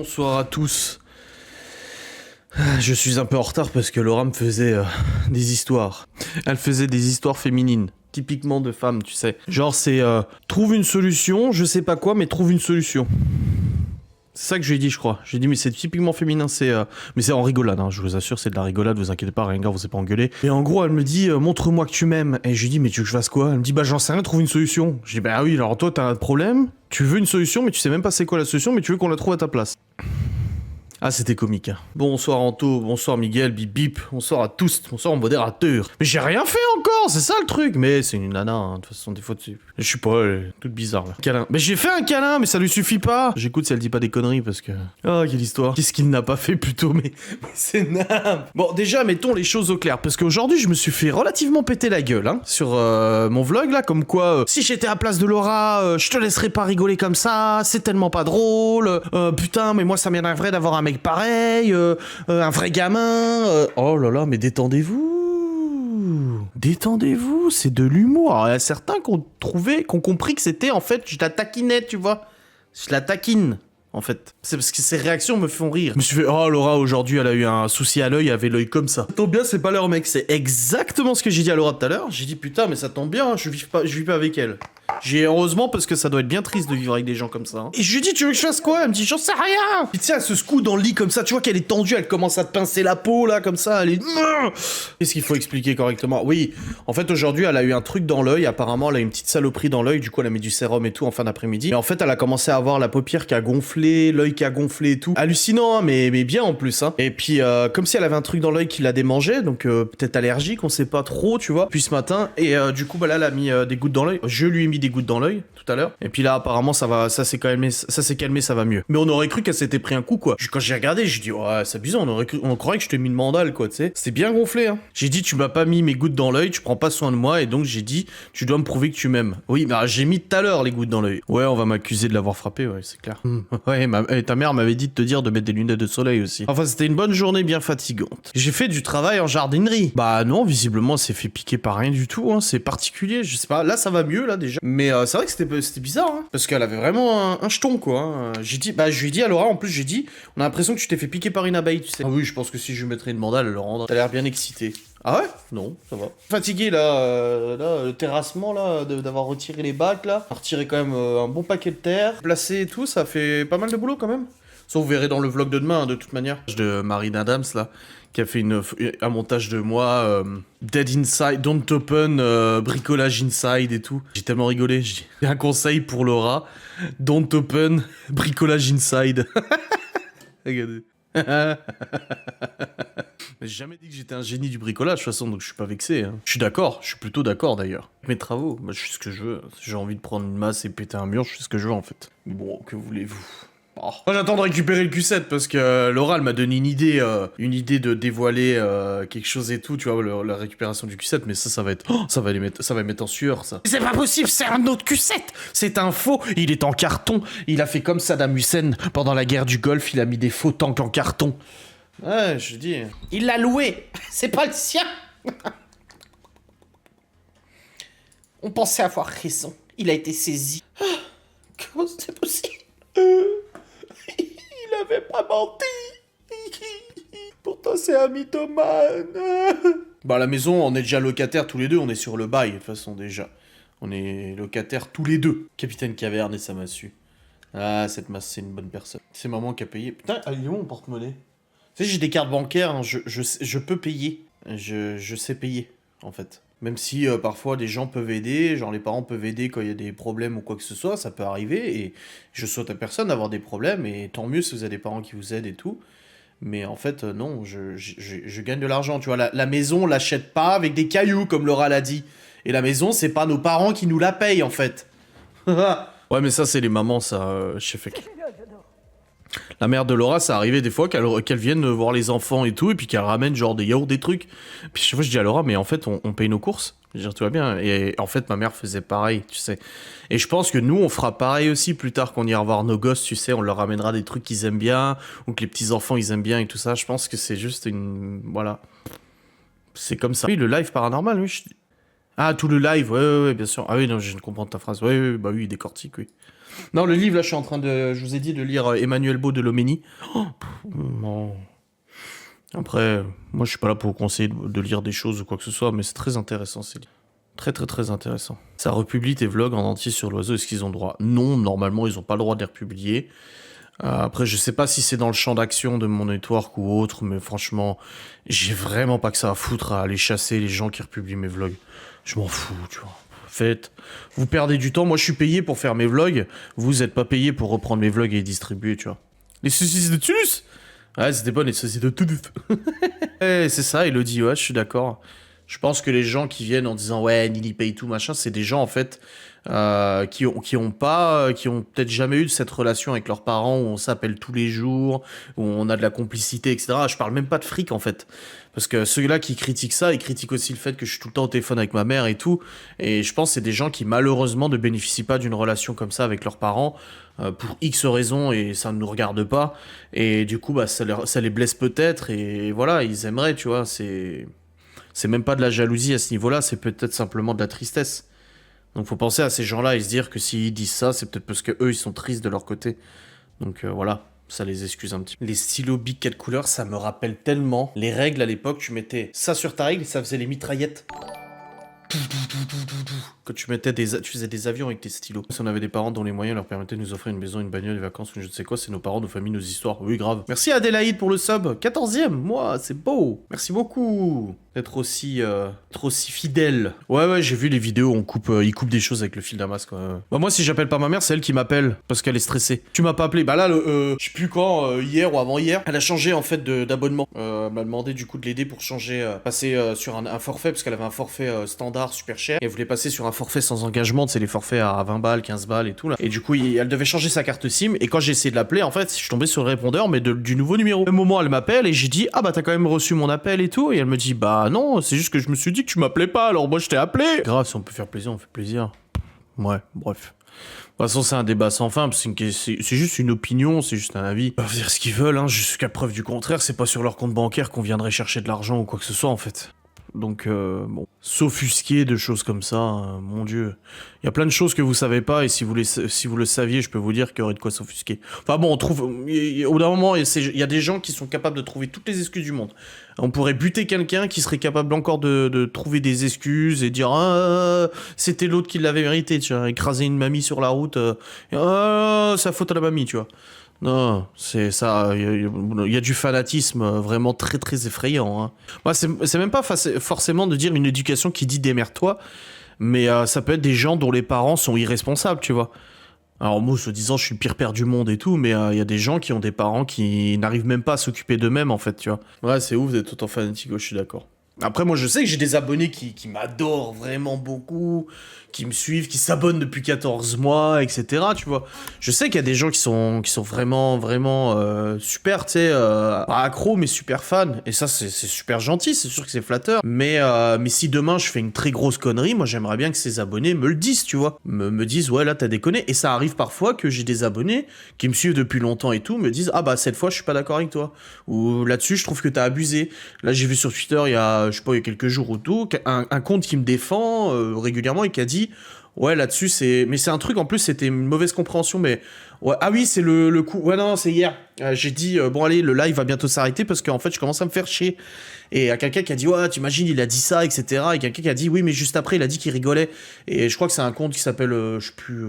Bonsoir à tous. Je suis un peu en retard parce que Laura me faisait des histoires. Elle faisait des histoires féminines, typiquement de femmes, tu sais. Genre c'est trouve une solution, je sais pas quoi, mais trouve une solution. C'est ça que je lui ai dit, je crois. J'ai dit, mais c'est typiquement féminin, mais c'est en rigolade, hein, je vous assure, c'est de la rigolade, vous inquiétez pas, rien grave, vous êtes pas engueulé. Et en gros, elle me dit, montre-moi que tu m'aimes. Et je lui dis, mais tu veux que je fasse quoi? Elle me dit, bah j'en sais rien, trouve une solution. Je dis, bah oui, alors toi, t'as un problème, tu veux une solution, mais tu sais même pas c'est quoi la solution, mais tu veux qu'on la trouve à ta place. Ah, c'était comique. Hein. Bonsoir Anto, bonsoir Miguel, bip bip, bonsoir à tous, bonsoir modérateur. Mais j'ai rien fait encore, c'est ça le truc. Mais c'est une nana, hein. De toute façon, des fois, je suis pas, elle est toute bizarre là. Câlin. Mais j'ai fait un câlin, mais ça lui suffit pas. J'écoute si elle dit pas des conneries parce que... Oh, quelle histoire. Qu'est-ce qu'il n'a pas fait plutôt, mais c'est naze. Bon, déjà, mettons les choses au clair, parce qu'aujourd'hui, je me suis fait relativement péter la gueule, hein, sur mon vlog là, comme quoi, si j'étais à la place de Laura, je te laisserais pas rigoler comme ça, c'est tellement pas drôle, putain, mais moi ça m'énerverait d'avoir un mec pareil, un vrai gamin. Oh là là, mais détendez-vous. Détendez-vous, c'est de l'humour. Alors, il y a certains qui ont compris que c'était en fait, je la taquinais, tu vois. Je la taquine. En fait, c'est parce que ses réactions me font rire. Je me suis fait, oh Laura, aujourd'hui, elle a eu un souci à l'œil, elle avait l'œil comme ça. Ça tombe bien, c'est pas leur mec. C'est exactement ce que j'ai dit à Laura tout à l'heure. J'ai dit, putain, mais ça tombe bien, je vis pas avec elle. J'ai heureusement parce que ça doit être bien triste de vivre avec des gens comme ça. Hein. Et je lui dis, tu veux que je fasse quoi? Elle me dit, j'en sais rien. Puis tu sais, elle se secoue dans le lit comme ça, tu vois qu'elle est tendue, elle commence à te pincer la peau là, comme ça, elle est... Qu'est-ce qu'il faut expliquer correctement? Oui, en fait aujourd'hui, elle a eu un truc dans l'œil, apparemment elle a une petite saloperie dans l'œil, du coup elle a mis du sérum et tout en fin d'après-midi. Mais en fait, elle a commencé à avoir la paupière qui a gonflé, l'œil qui a gonflé et tout. Hallucinant, hein, mais bien en plus. Hein. Et puis, comme si elle avait un truc dans l'œil qui la démangeait, donc peut-être allergique, on sait pas trop, tu vois. Puis ce matin, et du coup, bah là, elle a mis des gouttes dans l'œil. Je lui ai mis des gouttes dans l'œil tout à l'heure. Et puis là, apparemment, ça s'est calmé, ça va mieux. Mais on aurait cru qu'elle s'était pris un coup, quoi. Quand j'ai regardé, j'ai dit, ouais, c'est bizarre, on croirait que je t'ai mis une mandale, quoi, tu sais. C'était bien gonflé, hein. J'ai dit, tu m'as pas mis mes gouttes dans l'œil, tu prends pas soin de moi, et donc j'ai dit, tu dois me prouver que tu m'aimes. Oui, mais j'ai mis tout à l'heure les gouttes dans l'œil. Ouais, on va m'accuser de l'avoir frappé, ouais, c'est clair. Ouais, et ta mère m'avait dit de te dire de mettre des lunettes de soleil aussi. Enfin, c'était une bonne journée bien fatigante. J'ai fait du travail en jardinerie. Bah non, visiblement, c'est fait piquer par rien du tout, hein. C'est particulier, je sais pas. Là, ça va mieux, là, déjà. Mais c'est vrai que c'était bizarre, hein. Parce qu'elle avait vraiment un jeton, quoi. Hein. Je lui ai dit à Laura, en plus, j'ai dit, on a l'impression que tu t'es fait piquer par une abeille, tu sais. Ah oui, je pense que si je lui mettrais une mandale, elle le rendrait. T'as l'air bien excité. Ah ouais? Non, ça va. Fatigué là, le terrassement là, d'avoir retiré les bacs là. Retiré quand même un bon paquet de terre. Placé et tout, ça fait pas mal de boulot quand même. Ça vous verrez dans le vlog de demain, hein, de toute manière. De Marine Adams là, qui a fait un montage de moi, Dead Inside, Don't Open, bricolage inside et tout. J'ai tellement rigolé, j'ai un conseil pour Laura, Don't Open, bricolage inside. Regardez. Mais j'ai jamais dit que j'étais un génie du bricolage, de toute façon, donc je suis pas vexé. Hein. Je suis d'accord, je suis plutôt d'accord d'ailleurs. Mes travaux, bah, je fais ce que je veux. Si j'ai envie de prendre une masse et péter un mur, je fais ce que je veux en fait. Bon, que voulez-vous? Oh. Moi j'attends de récupérer le Q7 parce que Laura elle m'a donné une idée de dévoiler quelque chose et tout, tu vois, la récupération du Q7, mais ça va être... Oh, ça va mettre en sueur ça. C'est pas possible, c'est un autre Q7. C'est un faux, il est en carton. Il a fait comme Saddam Hussein pendant la guerre du Golfe, il a mis des faux tanks en carton. Ouais, je dis... Il l'a loué, c'est pas le sien. On pensait avoir raison, il a été saisi. Comment c'est possible? Il avait pas menti. Pourtant c'est un mythomane. Bah à la maison on est déjà locataires tous les deux, on est sur le bail de toute façon déjà. On est locataires tous les deux. Capitaine Caverne et sa massue. Ah cette masse c'est une bonne personne. C'est maman qui a payé. Putain, il est où mon porte-monnaie? Tu sais j'ai des cartes bancaires, hein, je peux payer. Je sais payer en fait. Même si parfois des gens peuvent aider, genre les parents peuvent aider quand il y a des problèmes ou quoi que ce soit, ça peut arriver, et je souhaite à personne d'avoir des problèmes, et tant mieux si vous avez des parents qui vous aident et tout, mais en fait non, je gagne de l'argent, tu vois, la maison on l'achète pas avec des cailloux comme Laura l'a dit, et la maison c'est pas nos parents qui nous la payent en fait. Ouais mais ça c'est les mamans ça, je sais fait. La mère de Laura, ça arrivait des fois qu'elle vienne voir les enfants et tout, et puis qu'elle ramène genre des yaourts, des trucs. Puis chaque fois je dis à Laura, mais en fait on paye nos courses. Je veux dire, tout va bien. Et en fait ma mère faisait pareil, tu sais. Et je pense que nous on fera pareil aussi plus tard qu'on ira voir nos gosses, tu sais, on leur ramènera des trucs qu'ils aiment bien, ou que les petits enfants ils aiment bien et tout ça. Je pense que c'est juste une... Voilà. C'est comme ça. Oui, le live paranormal, oui. Ah, tout le live, ouais, bien sûr. Ah oui, non, je viens de comprendre ta phrase. Ouais, bah oui, décortique, oui. Non, le livre, là, je suis en train de... Je vous ai dit de lire Emmanuel Beau de Lomeni. Oh, non. Après, moi, je suis pas là pour vous conseiller de lire des choses ou quoi que ce soit, mais c'est très intéressant, ces livres. Très, très, très intéressant. Ça republie tes vlogs en entier sur l'oiseau, est-ce qu'ils ont le droit? Non, normalement, ils ont pas le droit de les republier. Après, je sais pas si c'est dans le champ d'action de mon network ou autre, mais franchement, j'ai vraiment pas que ça à foutre à aller chasser les gens qui republient mes vlogs. Je m'en fous, tu vois. Faites. Vous perdez du temps. Moi, je suis payé pour faire mes vlogs. Vous êtes pas payé pour reprendre mes vlogs et les distribuer, tu vois. Les saucisses de Tulus. Ouais, c'était pas les saucisses de Tulus. Ouais, c'est ça, Elodie, ouais, je suis d'accord. Je pense que les gens qui viennent en disant ouais, Nini paye tout, machin, c'est des gens en fait qui ont pas, qui ont peut-être jamais eu cette relation avec leurs parents où on s'appelle tous les jours, où on a de la complicité, etc. Je parle même pas de fric en fait. Parce que ceux-là qui critiquent ça, ils critiquent aussi le fait que je suis tout le temps au téléphone avec ma mère et tout. Et je pense que c'est des gens qui malheureusement ne bénéficient pas d'une relation comme ça avec leurs parents pour X raisons et ça ne nous regarde pas. Et du coup, bah, ça les blesse peut-être et voilà, ils aimeraient, tu vois, c'est même pas de la jalousie à ce niveau-là, c'est peut-être simplement de la tristesse. Donc faut penser à ces gens-là et se dire que s'ils disent ça, c'est peut-être parce que eux ils sont tristes de leur côté. Donc voilà, ça les excuse un petit peu. Les stylos Bic 4 couleurs, ça me rappelle tellement les règles à l'époque, tu mettais ça sur ta règle et ça faisait les mitraillettes. Quand tu faisais des avions avec tes stylos. Si on avait des parents dont les moyens leur permettaient de nous offrir une maison, une bagnole, des vacances ou je ne sais quoi, c'est nos parents, nos familles, nos histoires. Oui, grave. Merci Adélaïde pour le sub. 14e, moi, c'est beau. Merci beaucoup d'être aussi fidèle. Ouais, j'ai vu les vidéos, ils coupent des choses avec le fil d'Amas, quoi. Bah, moi, si j'appelle pas ma mère, c'est elle qui m'appelle parce qu'elle est stressée. Tu m'as pas appelé. Bah là, je sais plus quand, hier ou avant-hier, elle a changé en fait d'abonnement. Elle m'a demandé du coup de l'aider pour changer, passer sur un forfait parce qu'elle avait un forfait standard super cher et elle voulait passer sur un forfait sans engagement, c'est les forfaits à 20 balles, 15 balles et tout là. Et du coup, elle devait changer sa carte SIM et quand j'ai essayé de l'appeler, en fait, je suis tombé sur le répondeur mais du nouveau numéro. Au même moment, elle m'appelle et j'ai dit "Ah bah t'as quand même reçu mon appel et tout" et elle me dit "Bah non, c'est juste que je me suis dit que tu m'appelais pas, alors moi je t'ai appelé." Grave, si on peut faire plaisir, on fait plaisir. Ouais, bref. De toute façon, c'est un débat sans fin, parce que c'est juste une opinion, c'est juste un avis. Ils peuvent dire ce qu'ils veulent, hein, jusqu'à preuve du contraire, c'est pas sur leur compte bancaire qu'on viendrait chercher de l'argent ou quoi que ce soit en fait. Donc, bon, s'offusquer de choses comme ça, mon Dieu. Il y a plein de choses que vous savez pas, et si vous le saviez, je peux vous dire qu'il y aurait de quoi s'offusquer. Enfin bon, au bout d'un moment, il y a des gens qui sont capables de trouver toutes les excuses du monde. On pourrait buter quelqu'un qui serait capable encore de trouver des excuses et dire « Ah, c'était l'autre qui l'avait mérité, tu vois, écraser une mamie sur la route, ah, c'est la faute à la mamie, tu vois. » Non, c'est ça, il y a du fanatisme vraiment très très effrayant. Hein. Moi, c'est même pas forcément de dire une éducation qui dit démerde-toi, mais ça peut être des gens dont les parents sont irresponsables, tu vois. Alors moi, se disant je suis le pire père du monde et tout, mais il y a des gens qui ont des parents qui n'arrivent même pas à s'occuper d'eux-mêmes en fait, tu vois. Ouais, c'est ouf d'être autant fanatique, je suis d'accord. Après, moi, je sais que j'ai des abonnés qui m'adorent vraiment beaucoup, qui me suivent, qui s'abonnent depuis 14 mois, etc. Tu vois. Je sais qu'il y a des gens qui sont vraiment, vraiment super, tu sais, pas accros, mais super fans. Et ça, c'est super gentil, c'est sûr que c'est flatteur. Mais si demain, je fais une très grosse connerie, moi, j'aimerais bien que ces abonnés me le disent, tu vois. Me disent, ouais, là, t'as déconné. Et ça arrive parfois que j'ai des abonnés qui me suivent depuis longtemps et tout, me disent, ah bah, cette fois, je suis pas d'accord avec toi. Ou là-dessus, je trouve que t'as abusé. Là, j'ai vu sur Twitter, il y a, je sais pas, il y a quelques jours ou tout, un compte qui me défend régulièrement et qui a dit ouais là-dessus mais c'est un truc en plus, c'était une mauvaise compréhension, mais ouais, ah oui, c'est le coup, ouais non, c'est hier, j'ai dit bon allez, le live va bientôt s'arrêter parce qu'en fait je commence à me faire chier, et à quelqu'un qui a dit ouais t'imagines il a dit ça, etc., et quelqu'un qui a dit oui mais juste après il a dit qu'il rigolait, et je crois que c'est un compte qui s'appelle je sais plus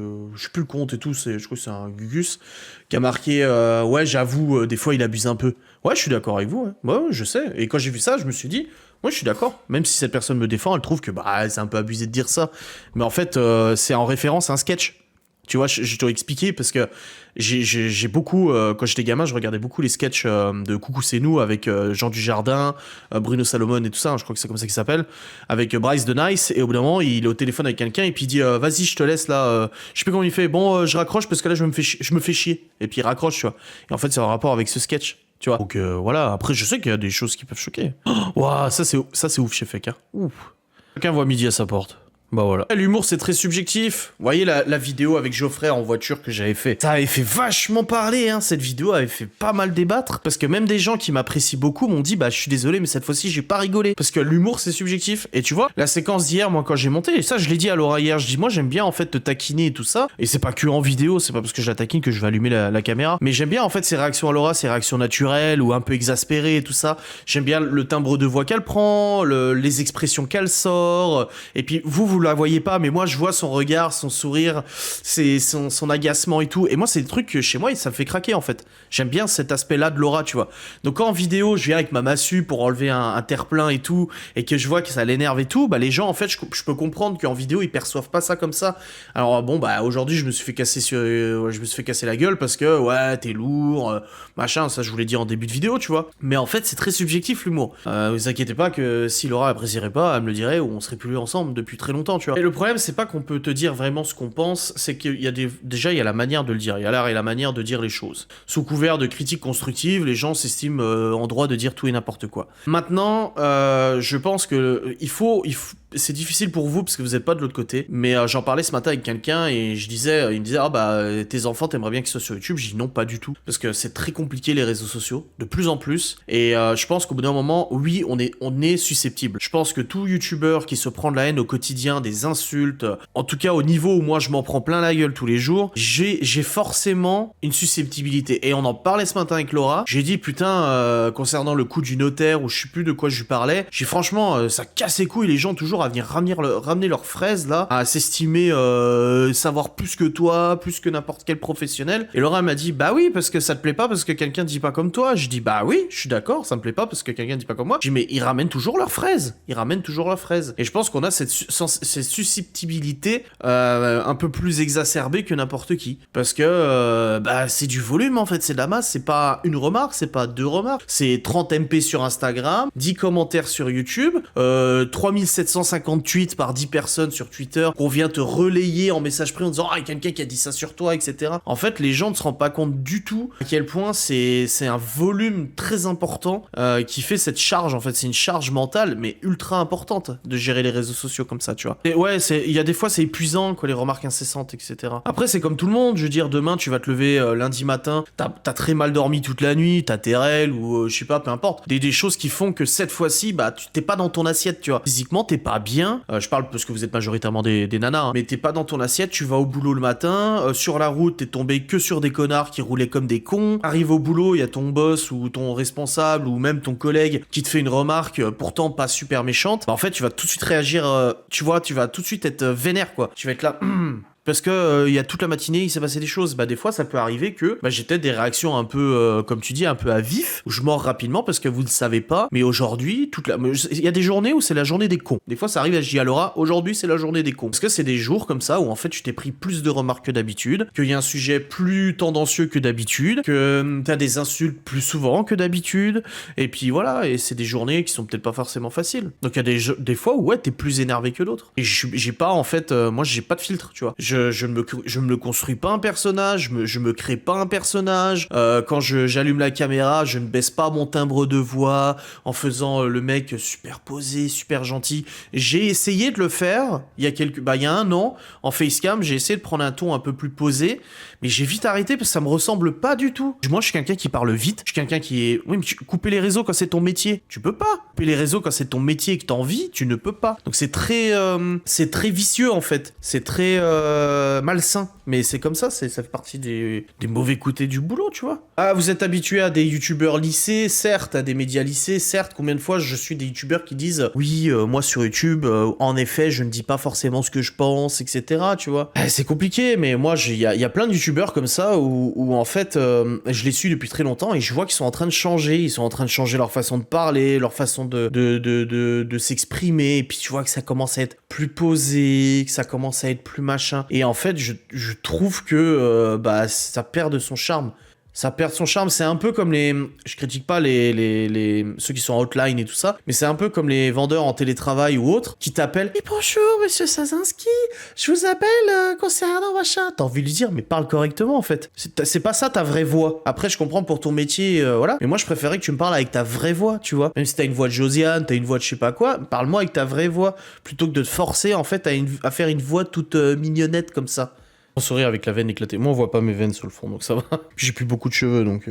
le compte et tout, je crois que c'est un Gugus qui a marqué ouais j'avoue des fois il abuse un peu. Ouais, je suis d'accord avec vous, ouais, je sais, et quand j'ai vu ça je me suis dit moi, je suis d'accord. Même si cette personne me défend, elle trouve que bah c'est un peu abusé de dire ça. Mais en fait, c'est en référence à un sketch. Tu vois, je t'ai expliqué parce que j'ai beaucoup, quand j'étais gamin, je regardais beaucoup les sketchs de Coucou c'est nous avec Jean Dujardin, Bruno Salomon et tout ça, je crois que c'est comme ça qu'il s'appelle, avec Bryce de Nice, et au bout d'un moment, il est au téléphone avec quelqu'un et puis il dit vas-y, je te laisse là, je sais plus comment il fait, bon, je raccroche parce que là, je me fais chier. Et puis il raccroche, tu vois. Et en fait, c'est en rapport avec ce sketch. Tu vois. Donc voilà, après je sais qu'il y a des choses qui peuvent choquer. Waouh, ça c'est ouf chez Fek. Hein. Ouf. Quelqu'un voit midi à sa porte. Bah voilà. L'humour, c'est très subjectif. Vous voyez la vidéo avec Geoffrey en voiture que j'avais fait. Ça avait fait vachement parler, hein. Cette vidéo avait fait pas mal débattre. Parce que même des gens qui m'apprécient beaucoup m'ont dit, bah, je suis désolé, mais cette fois-ci, j'ai pas rigolé. Parce que l'humour, c'est subjectif. Et tu vois, la séquence d'hier, moi, quand j'ai monté, et ça, je l'ai dit à Laura hier, je dis, moi, j'aime bien, en fait, te taquiner et tout ça. Et c'est pas que en vidéo, c'est pas parce que je la taquine que je vais allumer la caméra. Mais j'aime bien, en fait, ses réactions à Laura, ses réactions naturelles ou un peu exaspérées et tout ça. J'aime bien le timbre de voix qu'elle prend, les expressions qu'elle sort. Et puis, vous la voyez pas, mais moi, je vois son regard, son sourire, son agacement et tout. Et moi, c'est des trucs que chez moi, ça me fait craquer, en fait. J'aime bien cet aspect-là de Laura, tu vois. Donc, quand en vidéo, je viens avec ma massue pour enlever un terre-plein et tout, et que je vois que ça l'énerve et tout, bah, les gens, en fait, je peux comprendre qu'en vidéo, ils perçoivent pas ça comme ça. Alors, bon, bah, aujourd'hui, je me suis fait casser la gueule parce que, ouais, t'es lourd, machin, ça, je vous l'ai dit en début de vidéo, tu vois. Mais en fait, c'est très subjectif, l'humour. Vous inquiétez pas que si Laura apprécierait pas, elle me le dirait, ou on serait plus ensemble depuis très longtemps, tu vois. Et le problème, c'est pas qu'on peut te dire vraiment ce qu'on pense, c'est qu'il y a déjà, il y a la manière de le dire, il y a l'art et la manière de dire les choses. Sous couvert de critiques constructives, les gens s'estiment en droit de dire tout et n'importe quoi. Maintenant, je pense que c'est difficile pour vous parce que vous êtes pas de l'autre côté, mais j'en parlais ce matin avec quelqu'un et il me disait, ah bah, tes enfants, t'aimerais bien qu'ils soient sur YouTube. J'ai dit non, pas du tout, parce que c'est très compliqué les réseaux sociaux, de plus en plus, et je pense qu'au bout d'un moment, oui, on est susceptible. Je pense que tout youtubeur qui se prend de la haine au quotidien, des insultes, en tout cas au niveau où moi je m'en prends plein la gueule tous les jours, j'ai forcément une susceptibilité. Et on en parlait ce matin avec Laura, j'ai dit putain, concernant le coup du notaire, où je sais plus de quoi je lui parlais, j'ai franchement, ça casse les couilles les gens toujours à venir ramener leurs fraises là, à s'estimer savoir plus que toi, plus que n'importe quel professionnel. Et Laura m'a dit bah oui, parce que ça te plaît pas parce que quelqu'un dit pas comme toi. Je dis bah oui, je suis d'accord, ça me plaît pas parce que quelqu'un dit pas comme moi. Je dis mais ils ramènent toujours leurs fraises, et je pense qu'on a cette susceptibilité un peu plus exacerbée que n'importe qui, parce que bah c'est du volume en fait, c'est de la masse, c'est pas une remarque, c'est pas deux remarques, c'est 30 MP sur Instagram, 10 commentaires sur YouTube, 3750 tweets par 10 personnes sur Twitter qu'on vient te relayer en message privé en disant ah, quelqu'un qui a dit ça sur toi, etc. En fait, les gens ne se rendent pas compte du tout à quel point c'est un volume très important qui fait cette charge. En fait, c'est une charge mentale mais ultra importante de gérer les réseaux sociaux comme ça, tu vois. Et ouais, il y a des fois c'est épuisant quoi, les remarques incessantes, etc. Après, c'est comme tout le monde, je veux dire, demain tu vas te lever lundi matin, t'as très mal dormi toute la nuit, t'as tes règles ou je sais pas, peu importe, des choses qui font que cette fois-ci, bah tu t'es pas dans ton assiette, tu vois. Physiquement, t'es pas bien. Je parle parce que vous êtes majoritairement des nanas, hein, mais t'es pas dans ton assiette, tu vas au boulot le matin, sur la route, t'es tombé que sur des connards qui roulaient comme des cons. Arrive au boulot, il y a ton boss ou ton responsable ou même ton collègue qui te fait une remarque pourtant pas super méchante. Bah, en fait, tu vas tout de suite réagir, tu vois, tu vas tout de suite être vénère, quoi. Tu vas être là... Parce que il y a toute la matinée, il s'est passé des choses. Bah des fois, ça peut arriver que j'ai peut-être des réactions un peu, comme tu dis, un peu à vif, où je mords rapidement parce que vous ne savez pas. Mais aujourd'hui, il y a des journées où c'est la journée des cons. Des fois, ça arrive, je dis à Laura, aujourd'hui c'est la journée des cons. Parce que c'est des jours comme ça où en fait tu t'es pris plus de remarques que d'habitude, qu'il y a un sujet plus tendancieux que d'habitude, que t'as des insultes plus souvent que d'habitude. Et puis voilà, et c'est des journées qui sont peut-être pas forcément faciles. Donc il y a des fois où ouais, t'es plus énervé que d'autres. Et j'ai pas en fait, moi j'ai pas de filtre, tu vois. Je me construis pas un personnage, je me crée pas un personnage. Quand j'allume la caméra, je ne baisse pas mon timbre de voix en faisant le mec super posé, super gentil. J'ai essayé de le faire il y a un an en facecam, j'ai essayé de prendre un ton un peu plus posé, mais j'ai vite arrêté parce que ça me ressemble pas du tout. Moi, je suis quelqu'un qui parle vite, je suis quelqu'un qui est... Oui, mais couper les réseaux quand c'est ton métier, tu peux pas. Couper les réseaux quand c'est ton métier et que t'as envie, tu ne peux pas. Donc c'est très vicieux en fait. C'est très malsain. Mais c'est comme ça, ça fait partie des mauvais côtés du boulot, tu vois. Ah, vous êtes habitué à des youtubeurs lycées, certes, à des médias lycées, certes. Combien de fois je suis des youtubeurs qui disent oui, moi sur YouTube, en effet, je ne dis pas forcément ce que je pense, etc. Tu vois. C'est compliqué, mais moi, il y a plein de youtubeurs comme ça où en fait, je les suis depuis très longtemps et je vois qu'ils sont en train de changer. Ils sont en train de changer leur façon de parler, leur façon de s'exprimer. Et puis tu vois que ça commence à être plus posé, que ça commence à être plus machin. Et en fait, je trouve que ça perd de son charme. Ça perd son charme. C'est un peu comme je critique pas ceux qui sont en hotline et tout ça, mais c'est un peu comme les vendeurs en télétravail ou autres qui t'appellent. Et bonjour, monsieur Sazinski, je vous appelle concernant machin. T'as envie de lui dire, mais parle correctement en fait. C'est pas ça ta vraie voix. Après, je comprends pour ton métier, voilà. Mais moi, je préférais que tu me parles avec ta vraie voix, tu vois. Même si t'as une voix de Josiane, t'as une voix de je sais pas quoi, parle-moi avec ta vraie voix plutôt que de te forcer en fait à faire une voix toute mignonnette comme ça. On sourire avec la veine éclatée. Moi, on voit pas mes veines sur le front, donc ça va. J'ai plus beaucoup de cheveux, donc...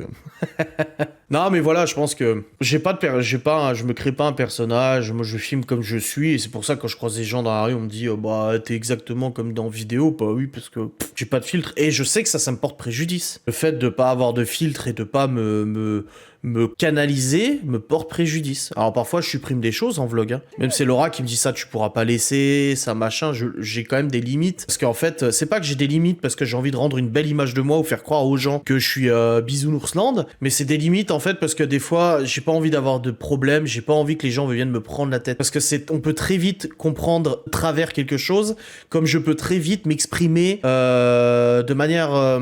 Non, mais voilà, je pense que je me crée pas un personnage. Moi, je filme comme je suis, et c'est pour ça que quand je croise des gens dans la rue, on me dit, bah, t'es exactement comme dans vidéo. Bah oui, parce que j'ai pas de filtre, et je sais que ça me porte préjudice. Le fait de pas avoir de filtre et de pas me canaliser me porte préjudice. Alors parfois je supprime des choses en vlog, hein. Même c'est Laura qui me dit ça, tu pourras pas laisser, ça machin, j'ai quand même des limites. Parce qu'en fait, c'est pas que j'ai des limites parce que j'ai envie de rendre une belle image de moi ou faire croire aux gens que je suis Bisounoursland, mais c'est des limites en fait parce que des fois j'ai pas envie d'avoir de problème, j'ai pas envie que les gens viennent me prendre la tête. Parce que on peut très vite comprendre travers quelque chose, comme je peux très vite m'exprimer de manière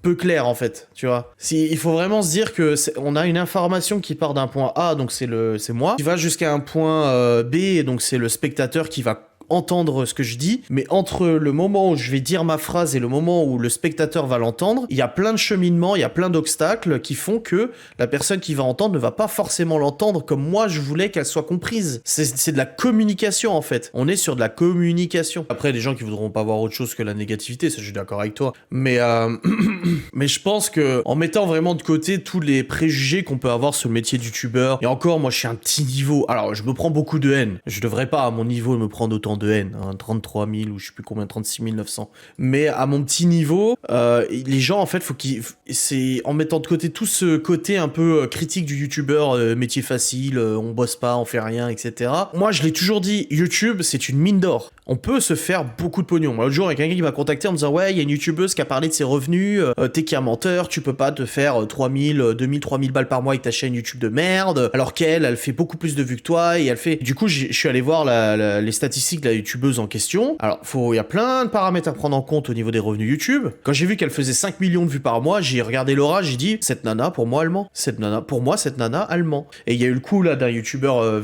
peu claire en fait, tu vois. Il faut vraiment se dire que on a une information qui part d'un point A, donc c'est moi, qui va jusqu'à un point B, et donc c'est le spectateur qui va entendre ce que je dis, mais entre le moment où je vais dire ma phrase et le moment où le spectateur va l'entendre, il y a plein de cheminements, il y a plein d'obstacles qui font que la personne qui va entendre ne va pas forcément l'entendre comme moi je voulais qu'elle soit comprise. C'est de la communication en fait. On est sur de la communication. Après, des gens qui voudront pas voir autre chose que la négativité, ça je suis d'accord avec toi. Mais mais je pense que en mettant vraiment de côté tous les préjugés qu'on peut avoir sur le métier de youtubeur, et encore, moi je suis un petit niveau. Alors, je me prends beaucoup de haine. Je devrais pas à mon niveau me prendre autant de haine, hein, 33 000 ou je sais plus combien, 36 900. Mais à mon petit niveau, les gens en fait, c'est en mettant de côté tout ce côté un peu critique du youtubeur, métier facile, on bosse pas, on fait rien, etc. Moi, je l'ai toujours dit, YouTube, c'est une mine d'or. On peut se faire beaucoup de pognon. Moi, l'autre jour, il y a quelqu'un qui m'a contacté en me disant, ouais, il y a une youtubeuse qui a parlé de ses revenus, t'es qu'un menteur, tu peux pas te faire 3000, 2000, 3000 balles par mois avec ta chaîne YouTube de merde, alors elle fait beaucoup plus de vues que toi, et elle fait... Du coup, je suis allé voir les statistiques de la youtubeuse en question. Alors, il y a plein de paramètres à prendre en compte au niveau des revenus YouTube. Quand j'ai vu qu'elle faisait 5 millions de vues par mois, j'ai regardé Laura, j'ai dit, cette nana, pour moi, allemand. Cette nana, allemand. Et il y a eu le coup, là, d'un youtubeur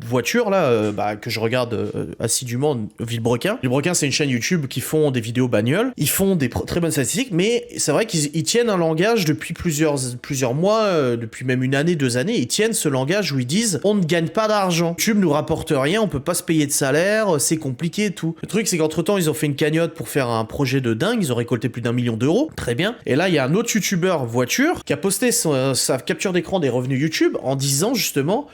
voiture, là, que je regarde assidûment, Villebrequin. Villebrequin, c'est une chaîne YouTube qui font des vidéos bagnoles. Ils font des très bonnes statistiques, mais c'est vrai qu'ils tiennent un langage depuis plusieurs mois, depuis même une année, 2 années. Ils tiennent ce langage où ils disent, on ne gagne pas d'argent. YouTube nous rapporte rien, on peut pas se payer de salaire, c'est compliqué et tout. Le truc, c'est qu'entre temps, ils ont fait une cagnotte pour faire un projet de dingue. Ils ont récolté plus d'1 million d'euros. Très bien. Et là, il y a un autre youtubeur voiture qui a posté sa capture d'écran des revenus YouTube en disant justement,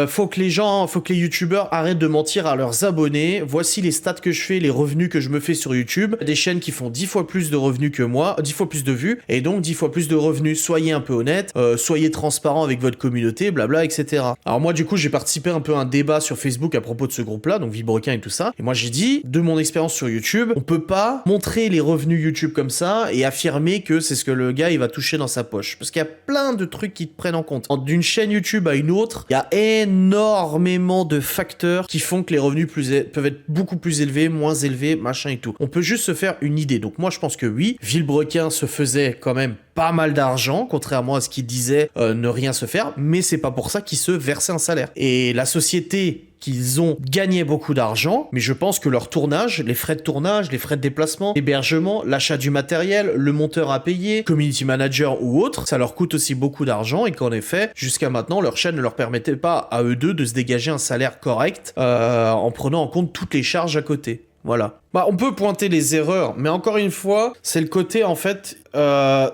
faut que les youtubeurs arrêtent de mentir à leurs abonnés. Voici les stats que je fais, les revenus que je me fais sur YouTube. Des chaînes qui font 10 fois plus de revenus que moi, 10 fois plus de vues, et donc 10 fois plus de revenus. Soyez un peu honnête, soyez transparent avec votre communauté, blabla, etc. Alors moi, du coup, j'ai participé un peu à un débat sur Facebook à propos de ce groupe-là, donc Villebrequin et tout ça. Et moi, j'ai dit, de mon expérience sur YouTube, on peut pas montrer les revenus YouTube comme ça et affirmer que c'est ce que le gars, il va toucher dans sa poche. Parce qu'il y a plein de trucs qui te prennent en compte. D'une chaîne YouTube à une autre, il y a énormément de facteurs qui font que les revenus peuvent être beaucoup plus élevés, moins élevés, machin et tout. On peut juste se faire une idée. Donc moi, je pense que oui, Villebrequin se faisait quand même pas mal d'argent, contrairement à ce qu'il disait ne rien se faire, mais c'est pas pour ça qu'il se versait un salaire. Et la société qu'ils ont gagné beaucoup d'argent, mais je pense que leur tournage, les frais de tournage, les frais de déplacement, l'hébergement, l'achat du matériel, le monteur à payer, community manager ou autre, ça leur coûte aussi beaucoup d'argent et qu'en effet, jusqu'à maintenant, leur chaîne ne leur permettait pas à eux deux de se dégager un salaire correct en prenant en compte toutes les charges à côté. Voilà. Bah, on peut pointer les erreurs, mais encore une fois, c'est le côté, en fait,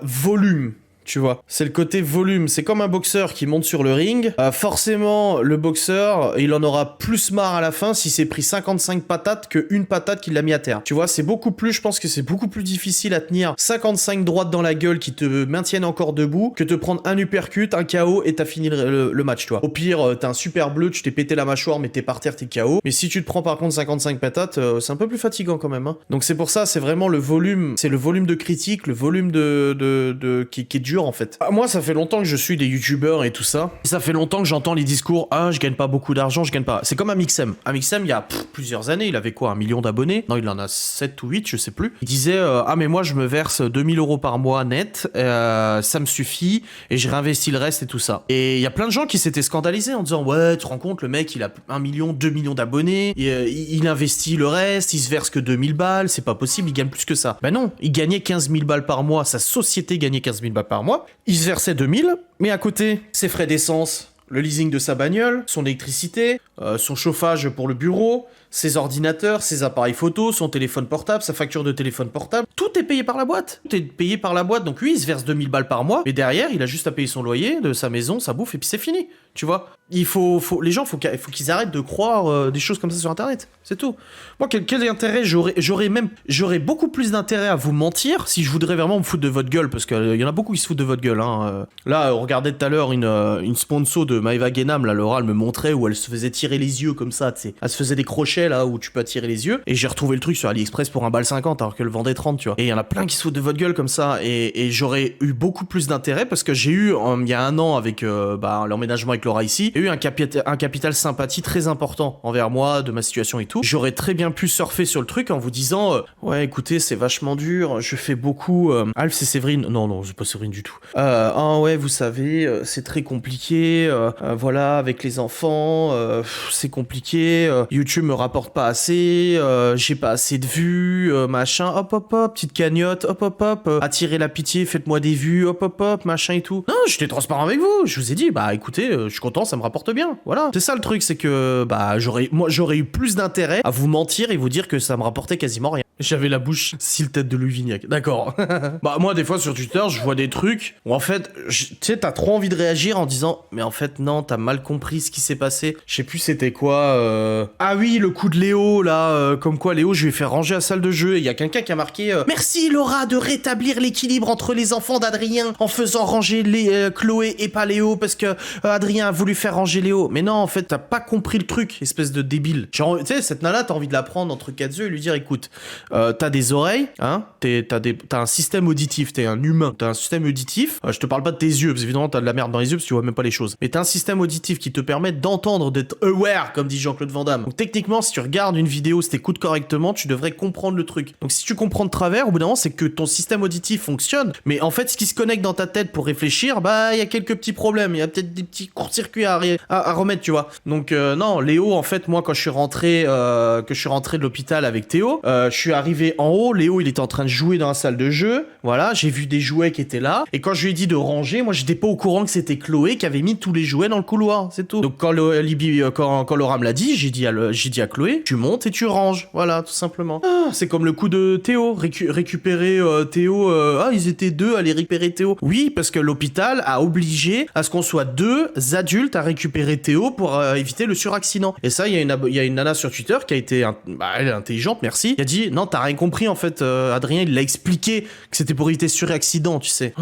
volume. Tu vois, c'est le côté volume. C'est comme un boxeur qui monte sur le ring. Forcément, le boxeur, il en aura plus marre à la fin si c'est pris 55 patates que une patate qui l'a mis à terre. Tu vois, c'est beaucoup plus, je pense que c'est beaucoup plus difficile à tenir 55 droites dans la gueule qui te maintiennent encore debout que te prendre un uppercut, un KO et t'as fini le match, tu vois. Au pire, t'as un super bleu, tu t'es pété la mâchoire, mais t'es par terre, t'es KO. Mais si tu te prends par contre 55 patates, c'est un peu plus fatigant quand même, hein. Donc c'est pour ça, c'est vraiment le volume, c'est le volume de critique, le volume qui est dur jure, en fait. Moi, ça fait longtemps que je suis des youtubeurs et tout ça. Et ça fait longtemps que j'entends les discours, ah, je gagne pas beaucoup d'argent, je gagne pas. C'est comme Amixem. Amixem, il y a plusieurs années, il avait quoi, 1 million d'abonnés? Non, il en a 7 ou 8, je sais plus. Il disait, ah, mais moi, je me verse 2000 euros par mois net, ça me suffit, et je réinvestis le reste et tout ça. Et il y a plein de gens qui s'étaient scandalisés en disant, ouais, tu te rends compte, le mec, il a 1 million, 2 millions d'abonnés, il investit le reste, il se verse que 2000 balles, c'est pas possible, il gagne plus que ça. Ben non, il gagnait 15 000 balles par mois, sa société gagnait 15 000 balles par mois, il se versait 2000, mais à côté, ses frais d'essence, le leasing de sa bagnole, son électricité, son chauffage pour le bureau, ses ordinateurs, ses appareils photo, son téléphone portable, sa facture de téléphone portable, tout est payé par la boîte. Tout est payé par la boîte, donc lui, il se verse 2000 balles par mois, mais derrière, il a juste à payer son loyer, de sa maison, sa bouffe, et puis c'est fini, tu vois. Les gens, faut qu'ils arrêtent de croire des choses comme ça sur Internet, c'est tout. Moi, quel intérêt j'aurais beaucoup plus d'intérêt à vous mentir si je voudrais vraiment me foutre de votre gueule, parce qu'il y en a beaucoup qui se foutent de votre gueule, hein. Là, on regardait tout à l'heure une sponsor de Maëva Guénam, là, Laura, elle me montrait où elle se faisait tirer les yeux comme ça, tu sais. Elle se faisait des crochets, là, où tu peux attirer les yeux, et j'ai retrouvé le truc sur AliExpress pour 1,50 $, alors que le vendait 30, tu vois. Et il y en a plein qui se foutent de votre gueule comme ça, et j'aurais eu beaucoup plus d'intérêt, parce que j'ai eu, il y a 1 an, avec l'emménagement avec Laura ici, j'ai eu un capital sympathie très important envers moi, de ma situation et tout. J'aurais très bien pu surfer sur le truc en vous disant ouais, écoutez, c'est vachement dur, je fais beaucoup... Alf, c'est Séverine. Non, c'est pas Séverine du tout. Ah ouais, vous savez, c'est très compliqué, voilà, avec les enfants, c'est compliqué, YouTube me rapporte pas assez, j'ai pas assez de vues, machin, hop, petite cagnotte, hop, attirez la pitié, faites-moi des vues, hop, machin et tout. Non, j'étais transparent avec vous, je vous ai dit, bah écoutez, je suis content, ça me rapporte bien, voilà. C'est ça le truc, c'est que, j'aurais eu plus d'intérêt à vous mentir et vous dire que ça me rapportait quasiment rien. J'avais la bouche style tête de Louis Vignac. D'accord. Bah moi des fois sur Twitter je vois des trucs où en fait tu sais t'as trop envie de réagir en disant mais en fait non t'as mal compris ce qui s'est passé. Je sais plus c'était quoi. Ah oui le coup de Léo là comme quoi Léo je lui ai fait ranger la salle de jeu et il y a quelqu'un qui a marqué merci Laura de rétablir l'équilibre entre les enfants d'Adrien en faisant ranger Chloé et pas Léo parce que Adrien a voulu faire ranger Léo. Mais non en fait t'as pas compris le truc espèce de débile. Genre tu sais cette nana t'as envie de la prendre entre quatre yeux et lui dire écoute t'as des oreilles, hein, t'as un système auditif, t'es un humain, t'as un système auditif, je te parle pas de tes yeux, parce évidemment t'as de la merde dans les yeux parce que tu vois même pas les choses, mais t'as un système auditif qui te permet d'entendre, d'être aware, comme dit Jean-Claude Van Damme. Donc techniquement, si tu regardes une vidéo, si t'écoutes correctement, tu devrais comprendre le truc. Donc si tu comprends de travers, au bout d'un moment, c'est que ton système auditif fonctionne, mais en fait, ce qui se connecte dans ta tête pour réfléchir, bah, il y a quelques petits problèmes, il y a peut-être des petits court-circuits à remettre, tu vois. Donc non, Léo, en fait, moi, quand je suis rentré de l'hôpital avec Théo, je suis arrivé en haut, Léo il était en train de jouer dans la salle de jeu, voilà, j'ai vu des jouets qui étaient là, et quand je lui ai dit de ranger, moi j'étais pas au courant que c'était Chloé qui avait mis tous les jouets dans le couloir, c'est tout. Donc quand Laura me l'a dit, j'ai dit à Chloé, tu montes et tu ranges, voilà, tout simplement. Ah, c'est comme le coup de Théo, récupérer Théo, ils étaient 2 à aller récupérer Théo. Oui, parce que l'hôpital a obligé à ce qu'on soit 2 adultes à récupérer Théo pour éviter le suraccident. Et ça, il y a une nana sur Twitter qui a été, elle est intelligente, merci, qui a dit, non, t'as rien compris en fait, Adrien il l'a expliqué que c'était pour éviter suraccident, tu sais.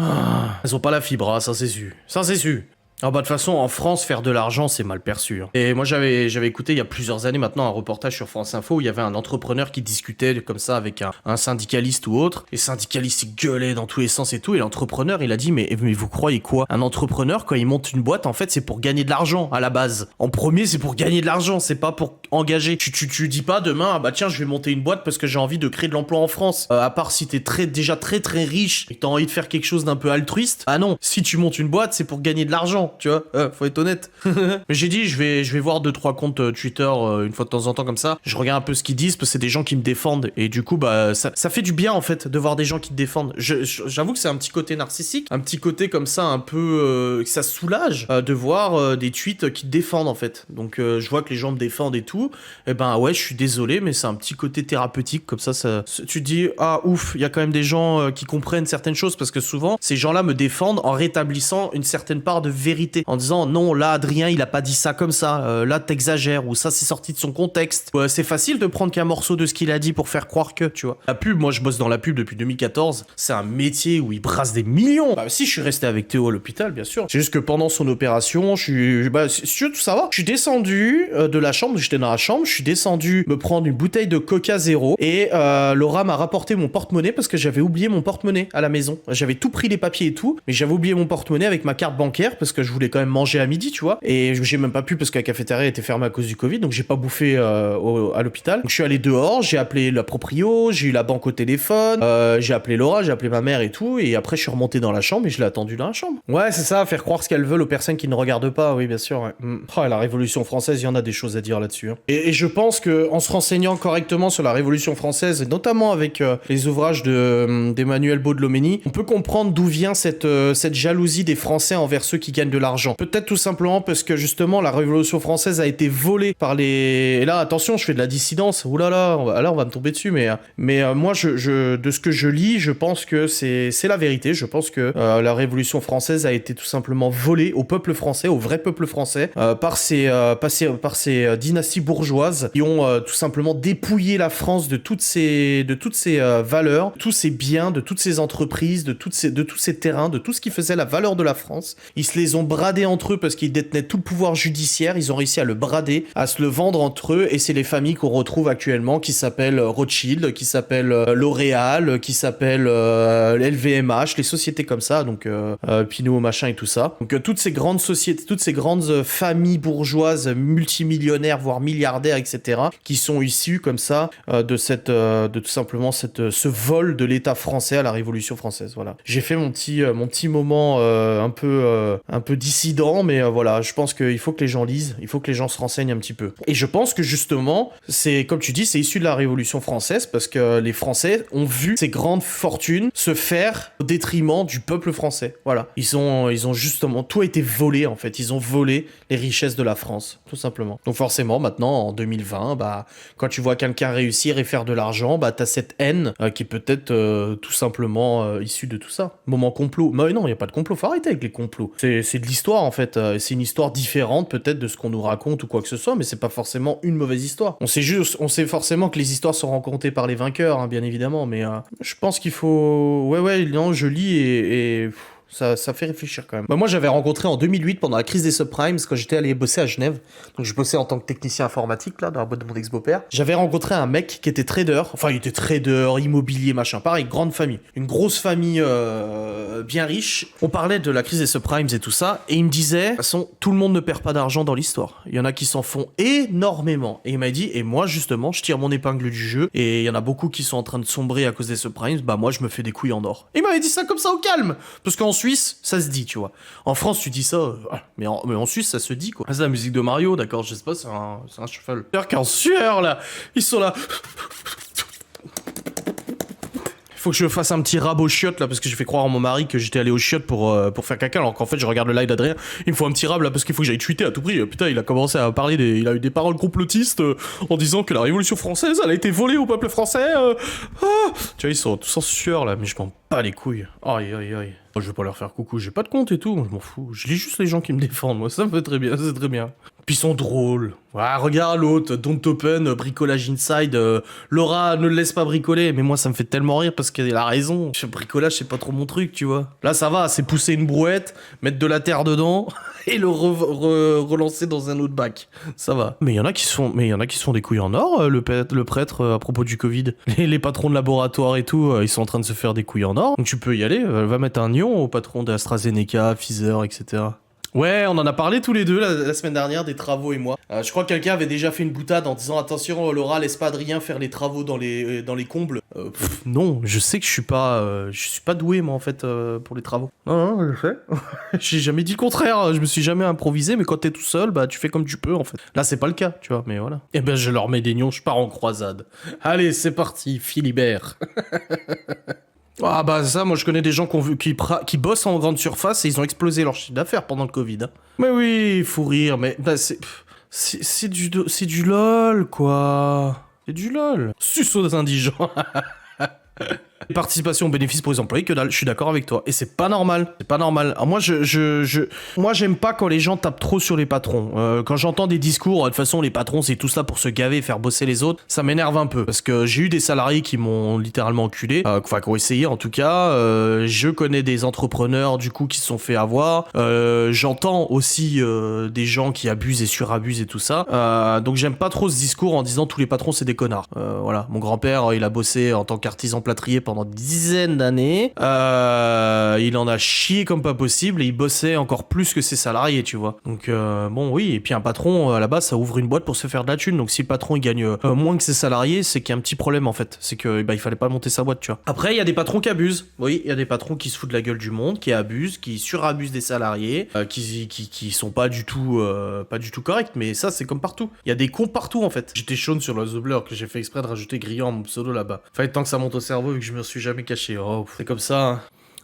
Elles ont pas la fibre, ça c'est sûr. Ça c'est sûr. Ah bah de toute façon en France faire de l'argent c'est mal perçu. Hein. Et moi j'avais écouté il y a plusieurs années maintenant un reportage sur France Info où il y avait un entrepreneur qui discutait comme ça avec un syndicaliste ou autre. Et syndicaliste il gueulait dans tous les sens et tout. Et l'entrepreneur il a dit mais vous croyez quoi? Un entrepreneur quand il monte une boîte en fait c'est pour gagner de l'argent à la base. En premier c'est pour gagner de l'argent, c'est pas pour engager. Tu dis pas demain ah bah tiens je vais monter une boîte parce que j'ai envie de créer de l'emploi en France. À part si t'es déjà très riche et que t'as envie de faire quelque chose d'un peu altruiste. Ah non, si tu montes une boîte c'est pour gagner de l'argent. Tu vois, faut être honnête. Mais j'ai dit, je vais voir 2-3 comptes Twitter une fois de temps en temps comme ça. Je regarde un peu ce qu'ils disent parce que c'est des gens qui me défendent. Et du coup, bah, ça fait du bien en fait de voir des gens qui te défendent. J'avoue que c'est un petit côté narcissique, un petit côté comme ça un peu que ça soulage de voir des tweets qui te défendent en fait. Donc je vois que les gens me défendent et tout. Et ben ouais, je suis désolé, mais c'est un petit côté thérapeutique comme ça. Tu te dis ah ouf, il y a quand même des gens qui comprennent certaines choses parce que souvent ces gens-là me défendent en rétablissant une certaine part de vérité. En disant non là Adrien il a pas dit ça comme ça, là t'exagères ou ça c'est sorti de son contexte. C'est facile de prendre qu'un morceau de ce qu'il a dit pour faire croire que tu vois. La pub, moi je bosse dans la pub depuis 2014, c'est un métier où il brasse des millions. Bah si je suis resté avec Théo à l'hôpital bien sûr. C'est juste que pendant son opération, si tu veux tout savoir, je suis descendu de la chambre, j'étais dans la chambre, je suis descendu me prendre une bouteille de Coca Zéro et Laura m'a rapporté mon porte-monnaie parce que j'avais oublié mon porte-monnaie à la maison. J'avais tout pris les papiers et tout, mais j'avais oublié mon porte-monnaie avec ma carte bancaire parce que je voulais quand même manger à midi, tu vois. Et j'ai même pas pu parce que la cafétéria était fermée à cause du Covid, donc j'ai pas bouffé à l'hôpital. Donc je suis allé dehors, j'ai appelé la proprio, j'ai eu la banque au téléphone, j'ai appelé Laura, j'ai appelé ma mère et tout, et après je suis remonté dans la chambre et je l'ai attendu dans la chambre. Ouais, c'est ça, faire croire ce qu'elles veulent aux personnes qui ne regardent pas, oui, bien sûr. Ouais. Oh, la Révolution française, il y en a des choses à dire là-dessus. Hein. Et je pense que en se renseignant correctement sur la Révolution française, et notamment avec les ouvrages d'Emmanuel Baudelomeni, on peut comprendre d'où vient cette jalousie des Français envers ceux qui gagnent de l'argent. Peut-être tout simplement parce que justement la Révolution française a été volée par les... Et là, attention, je fais de la dissidence. Ouh là là, on va me tomber dessus, mais moi, de ce que je lis, je pense que c'est la vérité. Je pense que la Révolution française a été tout simplement volée au peuple français, au vrai peuple français, par ces dynasties bourgeoises qui ont tout simplement dépouillé la France de toutes ces valeurs, tous ces biens, de toutes ces entreprises, de tous ces terrains, de tout ce qui faisait la valeur de la France. Ils se les ont bradés entre eux parce qu'ils détenaient tout le pouvoir judiciaire. Ils ont réussi à le brader, à se le vendre entre eux, et c'est les familles qu'on retrouve actuellement qui s'appellent Rothschild, qui s'appellent L'Oréal, qui s'appellent LVMH, les sociétés comme ça, donc Pinot machin et tout ça. Donc toutes ces grandes sociétés, toutes ces grandes familles bourgeoises, multimillionnaires, voire milliardaires, etc., qui sont issues comme ça de tout simplement ce vol de l'État français à la Révolution française. Voilà. J'ai fait mon petit moment un peu dissident, mais voilà, je pense qu'il faut que les gens lisent, il faut que les gens se renseignent un petit peu. Et je pense que justement, c'est comme tu dis, c'est issu de la Révolution française parce que les Français ont vu ces grandes fortunes se faire au détriment du peuple français. Voilà. Ils ont justement, tout a été volé en fait. Ils ont volé les richesses de la France, tout simplement. Donc forcément, maintenant, en 2020, quand tu vois quelqu'un réussir et faire de l'argent, t'as cette haine qui est peut-être tout simplement issue de tout ça. Moment complot. Mais non, il n'y a pas de complot. Faut arrêter avec les complots. C'est de l'histoire en fait. C'est une histoire différente peut-être de ce qu'on nous raconte ou quoi que ce soit, mais c'est pas forcément une mauvaise histoire. On sait forcément que les histoires sont racontées par les vainqueurs, hein, bien évidemment, mais je pense qu'il faut... Ouais, non, je lis et... Ça fait réfléchir quand même. Moi, j'avais rencontré en 2008, pendant la crise des subprimes, quand j'étais allé bosser à Genève. Donc, je bossais en tant que technicien informatique, là, dans la boîte de mon ex-beau-père. J'avais rencontré un mec qui était trader. Enfin, il était trader, immobilier, machin. Pareil, grande famille. Une grosse famille bien riche. On parlait de la crise des subprimes et tout ça. Et il me disait, de toute façon, tout le monde ne perd pas d'argent dans l'histoire. Il y en a qui s'en font énormément. Et il m'a dit, et moi, justement, je tire mon épingle du jeu. Et il y en a beaucoup qui sont en train de sombrer à cause des subprimes. Moi, je me fais des couilles en or. Et il m'avait dit ça comme ça au calme. Parce qu'en Suisse, ça se dit, tu vois. En France, tu dis ça, mais en Suisse, ça se dit, quoi. C'est la musique de Mario, d'accord, je sais pas, c'est un cheval. C'est-à-dire qu'en sueur, là, ils sont là... Faut que je fasse un petit rab aux chiottes là parce que j'ai fait croire à mon mari que j'étais allé aux chiottes pour faire caca alors qu'en fait je regarde le live d'Adrien. Il me faut un petit rab là parce qu'il faut que j'aille tweeter à tout prix. Putain, il a commencé à parler il a eu des paroles complotistes en disant que la Révolution française elle a été volée au peuple français. Tu vois, ils sont tous en sueur là, mais je m'en bats les couilles. Aïe. Moi, je vais pas leur faire coucou, j'ai pas de compte et tout, je m'en fous. Je lis juste les gens qui me défendent, moi ça me fait très bien, c'est très bien. Puis ils sont drôles. Ouais, regarde l'autre, Don't Open, Bricolage Inside, Laura ne le laisse pas bricoler, mais moi ça me fait tellement rire parce qu'elle a raison. Le bricolage c'est pas trop mon truc, tu vois. Là ça va, c'est pousser une brouette, mettre de la terre dedans et le relancer dans un autre bac. Ça va. Mais il y en a qui se font des couilles en or, le prêtre à propos du Covid. Les patrons de laboratoire et tout, ils sont en train de se faire des couilles en or. Donc tu peux y aller, va mettre un nion au patron d'AstraZeneca, Pfizer, etc. Ouais, on en a parlé tous les deux la semaine dernière, des travaux et moi. Je crois que quelqu'un avait déjà fait une boutade en disant attention Laura, laisse pas Adrien faire les travaux dans les combles. Non, je sais que je suis pas doué moi en fait pour les travaux. Non, je sais. J'ai jamais dit le contraire, je me suis jamais improvisé, mais quand t'es tout seul, tu fais comme tu peux en fait. Là c'est pas le cas, tu vois, mais voilà. Et ben je leur mets des nions, je pars en croisade. Allez, c'est parti, Philibert. Ah ça, moi je connais des gens qui bossent en grande surface et ils ont explosé leur chiffre d'affaires pendant le Covid. Hein. Mais oui, il faut rire, mais c'est du lol, quoi. C'est du lol. Suce aux indigents. Participation aux bénéfices pour les employés, que dalle, je suis d'accord avec toi. Et c'est pas normal. C'est pas normal. Alors moi, moi, j'aime pas quand les gens tapent trop sur les patrons. Quand j'entends des discours, de toute façon, les patrons, c'est tout ça pour se gaver et faire bosser les autres, ça m'énerve un peu. Parce que j'ai eu des salariés qui m'ont littéralement enculé. Enfin, qui ont essayé en tout cas. Je connais des entrepreneurs, du coup, qui se sont fait avoir. J'entends aussi des gens qui abusent et surabusent et tout ça. Donc j'aime pas trop ce discours en disant tous les patrons, c'est des connards. Voilà. Mon grand-père, il a bossé en tant qu'artisan plâtrier pendant des dizaines d'années. Il en a chié comme pas possible et il bossait encore plus que ses salariés, tu vois. Donc bon, oui. Et puis un patron, à la base, ça ouvre une boîte pour se faire de la thune. Donc si le patron il gagne moins que ses salariés, c'est qu'il y a un petit problème en fait. C'est que il fallait pas monter sa boîte, tu vois. Après, il y a des patrons qui abusent. Oui, il y a des patrons qui se foutent de la gueule du monde, qui abusent, qui surabusent des salariés, qui sont pas du tout corrects. Mais ça, c'est comme partout. Il y a des cons partout en fait. J'étais chaud sur le Zobler que j'ai fait exprès de rajouter Grillon à mon pseudo là-bas. Fallait tant que ça monte au cerveau vu que je me suis jamais caché. Oh, c'est comme ça. Hein.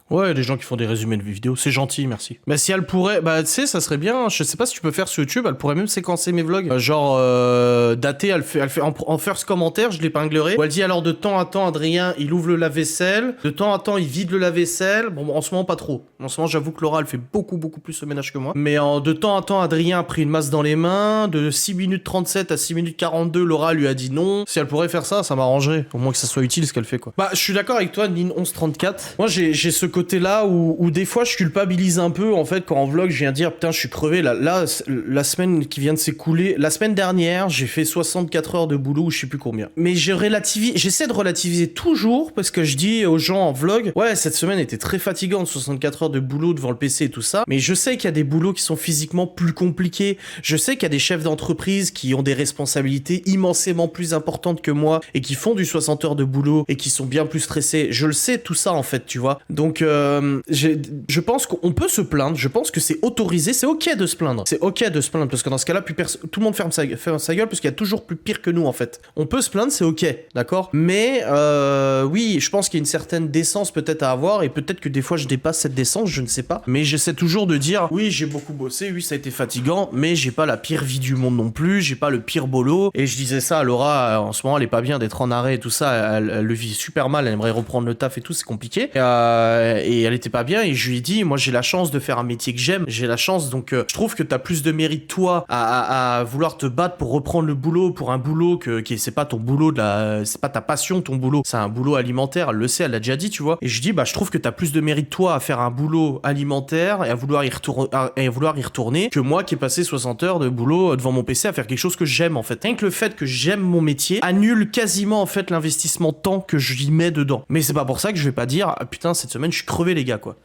Ouais, les gens qui font des résumés de vidéos, c'est gentil, merci. Mais si elle pourrait, tu sais, ça serait bien, je sais pas si tu peux faire sur YouTube, elle pourrait même séquencer mes vlogs. Genre, daté, elle fait en first commentaire, je l'épinglerai, où elle dit alors de temps à temps, Adrien, il ouvre le lave-vaisselle, de temps à temps, il vide le lave-vaisselle. Bon, en ce moment, pas trop. En ce moment, j'avoue que Laura, elle fait beaucoup plus le ménage que moi. Mais de temps à temps, Adrien a pris une masse dans les mains, de 6 minutes 37 à 6 minutes 42, Laura lui a dit non. Si elle pourrait faire ça, ça m'arrangerait. Au moins que ça soit utile ce qu'elle fait, quoi. Je suis d'accord avec toi, Nin1134. Moi, j'ai ce côté-là où des fois je culpabilise un peu en fait quand en vlog je viens dire putain je suis crevé là la semaine qui vient de s'écouler, la semaine dernière j'ai fait 64 heures de boulot ou je sais plus combien. Mais j'essaie de relativiser toujours parce que je dis aux gens en vlog ouais cette semaine était très fatigante, 64 heures de boulot devant le PC et tout ça, mais je sais qu'il y a des boulots qui sont physiquement plus compliqués, je sais qu'il y a des chefs d'entreprise qui ont des responsabilités immensément plus importantes que moi et qui font du 60 heures de boulot et qui sont bien plus stressés, je le sais tout ça en fait tu vois, donc je pense qu'on peut se plaindre, je pense que c'est autorisé, c'est ok de se plaindre. C'est ok de se plaindre, parce que dans ce cas-là, tout le monde ferme sa gueule, parce qu'il y a toujours plus pire que nous, en fait. On peut se plaindre, c'est ok, d'accord. Mais, oui, je pense qu'il y a une certaine décence peut-être à avoir, et peut-être que des fois je dépasse cette décence, je ne sais pas. Mais j'essaie toujours de dire, oui, j'ai beaucoup bossé, oui, ça a été fatigant, mais j'ai pas la pire vie du monde non plus, j'ai pas le pire boulot. Et je disais ça à Laura, en ce moment, elle est pas bien d'être en arrêt et tout ça, elle le vit super mal, elle aimerait reprendre le taf et tout, c'est compliqué. Et elle était pas bien, et je lui ai dit, moi j'ai la chance de faire un métier que j'aime, j'ai la chance, donc je trouve que t'as plus de mérite toi à vouloir te battre pour reprendre le boulot, pour un boulot qui c'est pas ton boulot c'est pas ta passion ton boulot, c'est un boulot alimentaire, elle le sait, elle l'a déjà dit tu vois, et je lui dis je trouve que t'as plus de mérite toi à faire un boulot alimentaire et à vouloir y retourner que moi qui ai passé 60 heures de boulot devant mon PC à faire quelque chose que j'aime en fait. Rien que le fait que j'aime mon métier annule quasiment en fait l'investissement temps que j'y mets dedans, mais c'est pas pour ça que je vais pas dire putain cette semaine je suis crevé les gars quoi.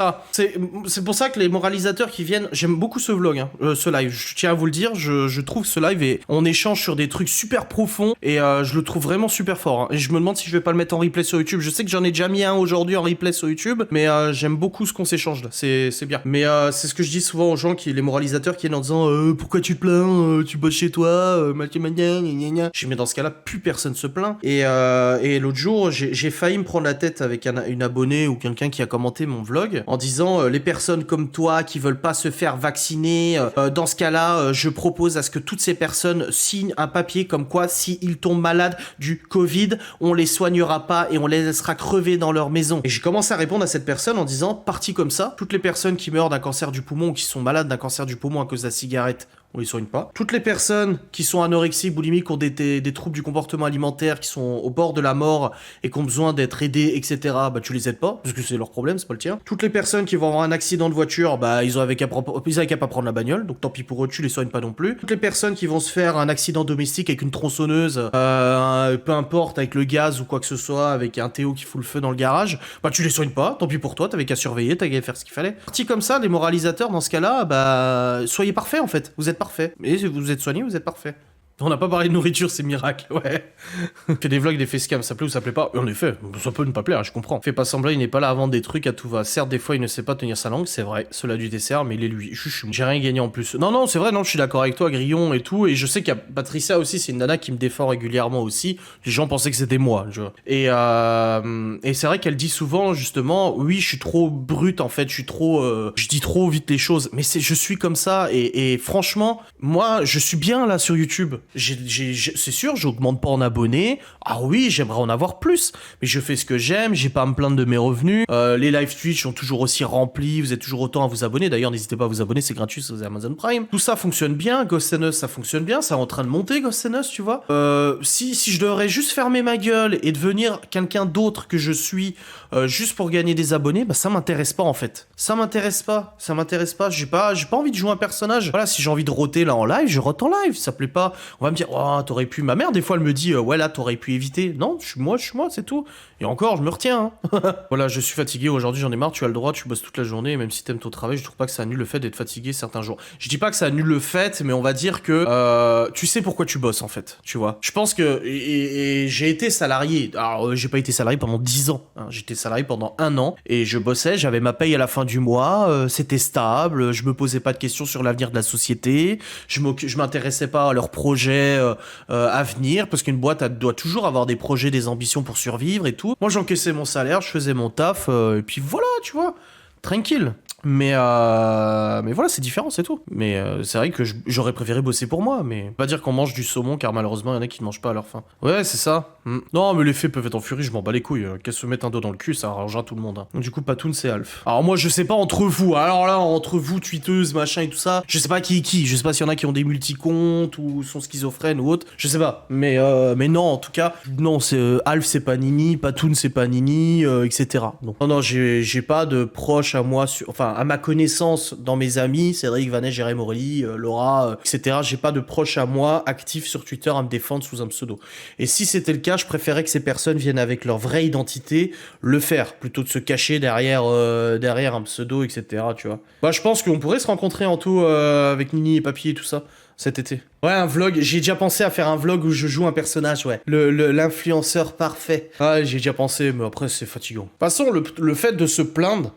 C'est pour ça que les moralisateurs qui viennent, j'aime beaucoup ce vlog, hein, ce live, je tiens à vous le dire, je trouve ce live et on échange sur des trucs super profonds et je le trouve vraiment super fort, hein, et je me demande si je vais pas le mettre en replay sur YouTube, je sais que j'en ai déjà mis un aujourd'hui en replay sur YouTube, mais j'aime beaucoup ce qu'on s'échange là, c'est bien. Mais c'est ce que je dis souvent aux gens, les moralisateurs qui viennent en disant pourquoi tu te plains, tu bosses chez toi, je dis mais dans ce cas-là plus personne se plaint, et l'autre jour j'ai failli me prendre la tête avec une abonnée ou quelqu'un qui a commenté mon vlog en disant les personnes comme toi qui veulent pas se faire vacciner, dans ce cas-là je propose à ce que toutes ces personnes signent un papier comme quoi s'ils tombent malades du Covid on les soignera pas et on les laissera crever dans leur maison. Et j'ai commencé à répondre à cette personne en disant parti comme ça, toutes les personnes qui meurent d'un cancer du poumon ou qui sont malades d'un cancer du poumon à cause de la cigarette, on les soigne pas. Toutes les personnes qui sont anorexiques, boulimiques, ont des troubles du comportement alimentaire, qui sont au bord de la mort et qui ont besoin d'être aidées, etc., tu les aides pas, parce que c'est leur problème, c'est pas le tien. Toutes les personnes qui vont avoir un accident de voiture, ils avaient qu'à pas prendre la bagnole, donc tant pis pour eux, tu les soignes pas non plus. Toutes les personnes qui vont se faire un accident domestique avec une tronçonneuse, peu importe, avec le gaz ou quoi que ce soit, avec un Théo qui fout le feu dans le garage, tu les soignes pas, tant pis pour toi, t'avais qu'à surveiller, t'avais qu'à faire ce qu'il fallait. Parti comme ça, les moralisateurs, dans ce cas-là, soyez parfaits en fait, vous êtes parfait. Et si vous êtes soigné, vous êtes parfait. On n'a pas parlé de nourriture, c'est miracle, ouais. Fait des vlogs, des facecams, ça plaît ou ça plaît pas. En effet, ça peut ne pas plaire, je comprends. Fait pas semblant, il n'est pas là à vendre des trucs à tout va. Certes, des fois, il ne sait pas tenir sa langue, c'est vrai. Cela du dessert, mais il est lui. J'ai rien gagné en plus. Non, c'est vrai, non, je suis d'accord avec toi, Grillon et tout. Et je sais qu'il y a Patricia aussi, c'est une nana qui me défend régulièrement aussi. Les gens pensaient que c'était moi, tu vois. Et c'est vrai qu'elle dit souvent, justement, oui, je suis trop brute, en fait, je dis trop vite les choses. Mais je suis comme ça, et franchement, moi, je suis bien là sur YouTube. C'est sûr, j'augmente pas en abonnés. Ah oui, j'aimerais en avoir plus. Mais je fais ce que j'aime, j'ai pas à me plaindre de mes revenus. Les live Twitch sont toujours aussi remplis, vous êtes toujours autant à vous abonner. D'ailleurs, n'hésitez pas à vous abonner, c'est gratuit, c'est Amazon Prime. Tout ça fonctionne bien, Ghost and Us, ça fonctionne bien, ça est en train de monter, Ghost and Us, tu vois. Si je devrais juste fermer ma gueule et devenir quelqu'un d'autre que je suis, juste pour gagner des abonnés, bah ça m'intéresse pas en fait. Ça m'intéresse pas. J'ai pas envie de jouer un personnage. Voilà, si j'ai envie de roter là en live, je rote en live. Ça plaît pas. On va me dire, oh, t'aurais pu. Ma mère, des fois, elle me dit, ouais, là, t'aurais pu éviter. Non, je suis moi, c'est tout. Et encore, je me retiens. Hein. Voilà, je suis fatigué aujourd'hui, j'en ai marre. Tu as le droit, tu bosses toute la journée. Et même si t'aimes ton travail, je trouve pas que ça annule le fait d'être fatigué certains jours. Je dis pas que ça annule le fait, mais on va dire que tu sais pourquoi tu bosses en fait. Tu vois. Je pense que et j'ai été salarié. Alors, j'ai pas été salarié pendant 10 ans. Hein. J'étais salarié pendant 1 an et je bossais. J'avais ma paye à la fin du mois. C'était stable. Je me posais pas de questions sur l'avenir de la société. Je m'intéressais pas à leurs projets à venir parce qu'une boîte doit toujours avoir des projets, des ambitions pour survivre et tout. Moi, j'encaissais mon salaire, je faisais mon taf et puis voilà, tu vois, tranquille. Mais voilà, c'est différent, c'est tout. Mais c'est vrai que j'aurais préféré bosser pour moi, mais pas dire qu'on mange du saumon, car malheureusement, il y en a qui ne mangent pas à leur faim. Ouais, c'est ça. Non, mais les faits peuvent être en furie, je m'en bats les couilles. Qu'elle se mette un doigt dans le cul, ça arrangera tout le monde. Hein. Donc du coup, Patoun, c'est Alf. Alors moi, je sais pas entre vous. Alors là, entre vous, tweeteuses, machin et tout ça, je sais pas qui est qui. Je sais pas s'il y en a qui ont des multi-comptes ou sont schizophrènes ou autres. Je sais pas. Mais non, en tout cas, non, c'est Alf, c'est pas Nini, Patoun, c'est pas Nini, etc. Donc, non, j'ai pas de proches à moi, enfin, à ma connaissance dans mes amis, Cédric, Vanessa, Jérémy Morelli, Laura, etc. J'ai pas de proches à moi actifs sur Twitter à me défendre sous un pseudo. Et si c'était le cas, je préférais que ces personnes viennent avec leur vraie identité le faire, plutôt de se cacher derrière un pseudo, etc. Tu vois. Bah, je pense qu'on pourrait se rencontrer en tout avec Nini et Papy et tout ça. Cet été. Ouais, un vlog. J'ai déjà pensé à faire un vlog où je joue un personnage, ouais. L'influenceur parfait. Ah, j'ai déjà pensé, mais après, c'est fatigant. De toute façon, le fait de se plaindre,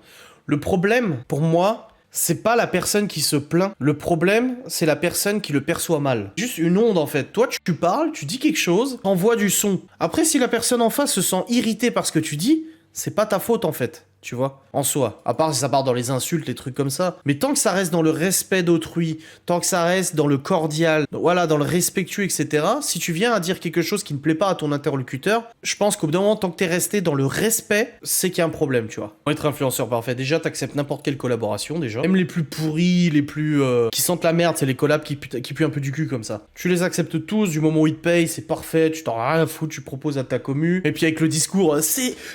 le problème, pour moi, c'est pas la personne qui se plaint. Le problème, c'est la personne qui le perçoit mal. Juste une onde, en fait. Toi, tu parles, tu dis quelque chose, t'envoies du son. Après, si la personne en face se sent irritée par ce que tu dis, c'est pas ta faute, en fait. Tu vois, en soi. À part si ça part dans les insultes, les trucs comme ça. Mais tant que ça reste dans le respect d'autrui, tant que ça reste dans le cordial, voilà, dans le respectueux, etc. Si tu viens à dire quelque chose qui ne plaît pas à ton interlocuteur, je pense qu'au bout d'un moment, tant que t'es resté dans le respect, c'est qu'il y a un problème, tu vois. Pour être influenceur parfait, déjà, t'acceptes n'importe quelle collaboration, déjà. Même les plus pourris, les plus... qui sentent la merde, c'est les collabs qui puent un peu du cul, comme ça. Tu les acceptes tous, du moment où ils te payent, c'est parfait, tu t'en as rien à foutre, tu proposes à ta commu. Et puis avec le discours,